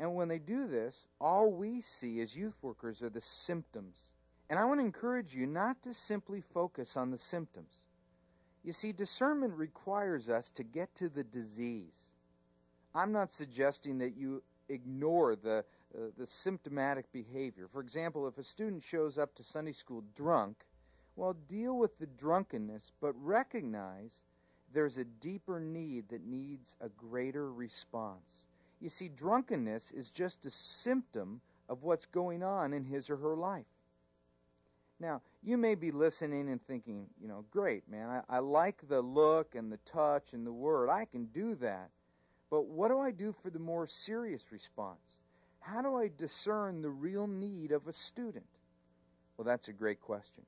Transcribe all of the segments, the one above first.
And when they do this, all we see as youth workers are the symptoms. And I want to encourage you not to simply focus on the symptoms. You see, discernment requires us to get to the disease. I'm not suggesting that you ignore the symptomatic behavior. For example, if a student shows up to Sunday school drunk, well, deal with the drunkenness, but recognize there's a deeper need that needs a greater response. You see, drunkenness is just a symptom of what's going on in his or her life. Now, you may be listening and thinking, great, man, I like the look and the touch and the word. I can do that. But what do I do for the more serious response? How do I discern the real need of a student? Well, that's a great question.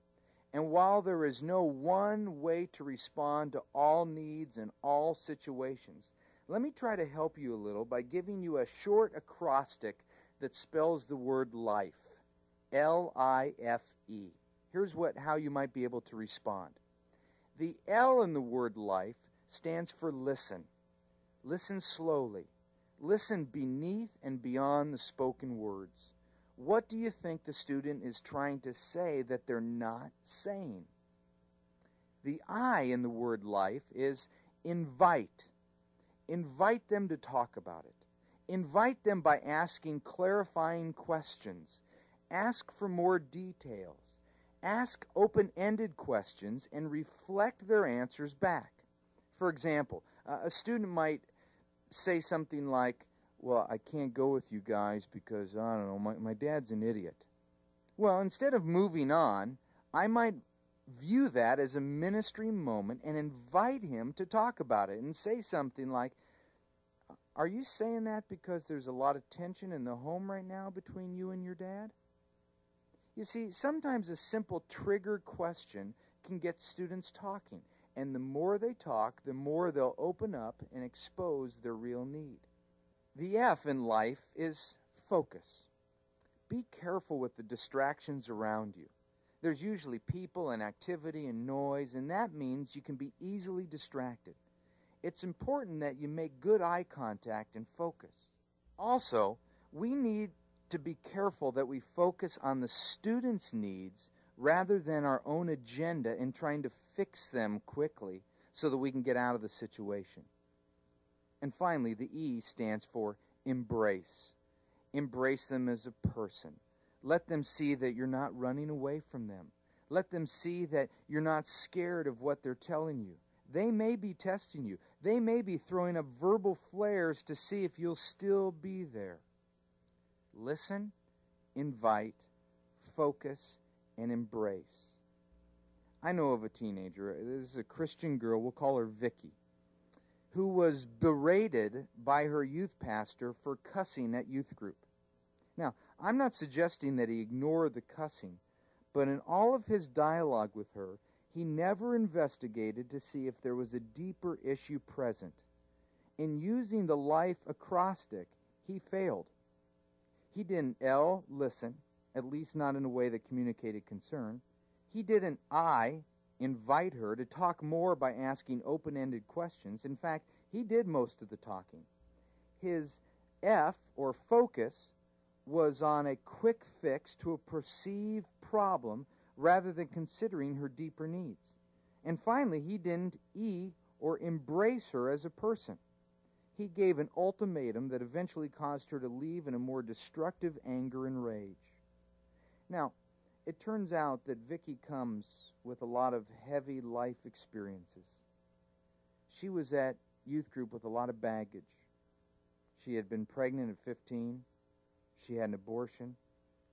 And while there is no one way to respond to all needs and all situations, let me try to help you a little by giving you a short acrostic that spells the word life. L-I-F-E. Here's how you might be able to respond. The L in the word life stands for listen. Listen slowly. Listen beneath and beyond the spoken words. What do you think the student is trying to say that they're not saying? The I in the word life is invite. Invite them to talk about it. Invite them by asking clarifying questions. Ask for more details. Ask open-ended questions and reflect their answers back. For example, a student might say something like, well, I can't go with you guys because, I don't know, my dad's an idiot. Well, instead of moving on, I might view that as a ministry moment and invite him to talk about it and say something like, are you saying that because there's a lot of tension in the home right now between you and your dad? You see, sometimes a simple trigger question can get students talking, and the more they talk, the more they'll open up and expose their real need. The F in life is focus. Be careful with the distractions around you. There's usually people and activity and noise, and that means you can be easily distracted. It's important that you make good eye contact and focus. Also, we need to be careful that we focus on the students' needs rather than our own agenda in trying to fix them quickly so that we can get out of the situation. And finally, the E stands for embrace. Embrace them as a person. Let them see that you're not running away from them. Let them see that you're not scared of what they're telling you. They may be testing you. They may be throwing up verbal flares to see if you'll still be there. Listen, invite, focus, and embrace. I know of a teenager, this is a Christian girl, we'll call her Vicky, who was berated by her youth pastor for cussing at youth group. Now, I'm not suggesting that he ignore the cussing, but in all of his dialogue with her, he never investigated to see if there was a deeper issue present. In using the life acrostic, he failed. He didn't L, listen, at least not in a way that communicated concern. He didn't I, invite her to talk more by asking open-ended questions. In fact, he did most of the talking. His F, or focus, was on a quick fix to a perceived problem rather than considering her deeper needs. And finally, he didn't E, or embrace her as a person. He gave an ultimatum that eventually caused her to leave in a more destructive anger and rage. Now, it turns out that Vicky comes with a lot of heavy life experiences. She was at youth group with a lot of baggage. She had been pregnant at 15. She had an abortion.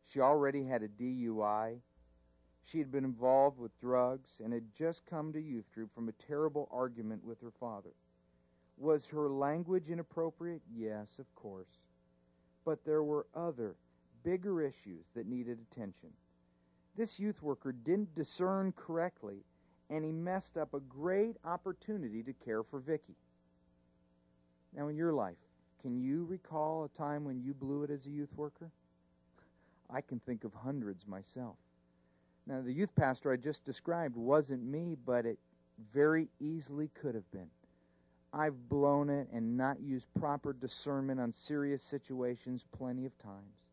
She already had a DUI. She had been involved with drugs and had just come to youth group from a terrible argument with her father. Was her language inappropriate? Yes, of course. But there were other, bigger issues that needed attention. This youth worker didn't discern correctly, and he messed up a great opportunity to care for Vicky. Now, in your life, can you recall a time when you blew it as a youth worker? I can think of hundreds myself. Now, the youth pastor I just described wasn't me, but it very easily could have been. I've blown it and not used proper discernment on serious situations plenty of times.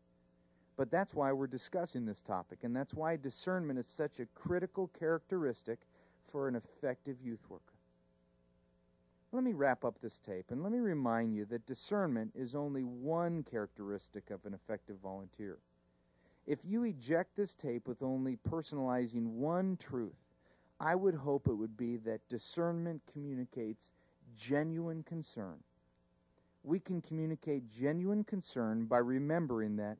But that's why we're discussing this topic, and that's why discernment is such a critical characteristic for an effective youth worker. Let me wrap up this tape, and let me remind you that discernment is only one characteristic of an effective volunteer. If you eject this tape with only personalizing one truth, I would hope it would be that discernment communicates genuine concern. We can communicate genuine concern by remembering that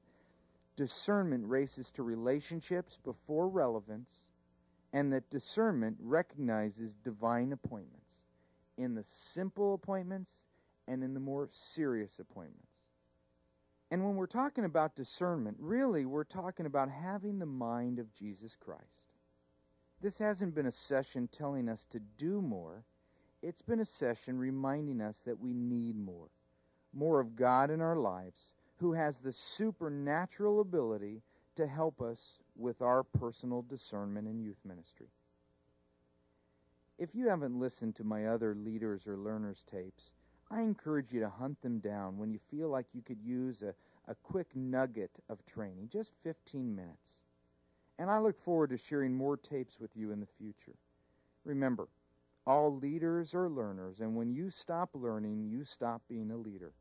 discernment races to relationships before relevance, and that discernment recognizes divine appointments in the simple appointments and in the more serious appointments. And when we're talking about discernment, really we're talking about having the mind of Jesus Christ. This hasn't been a session telling us to do more. It's been a session reminding us that we need more of God in our lives, who has the supernatural ability to help us with our personal discernment in youth ministry. If you haven't listened to my other leaders or learners tapes, I encourage you to hunt them down when you feel like you could use a quick nugget of training, just 15 minutes. And I look forward to sharing more tapes with you in the future. Remember, all leaders are learners, and when you stop learning, you stop being a leader.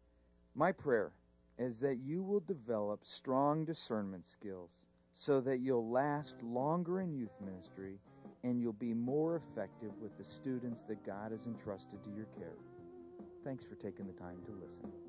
My prayer is that you will develop strong discernment skills so that you'll last longer in youth ministry and you'll be more effective with the students that God has entrusted to your care. Thanks for taking the time to listen.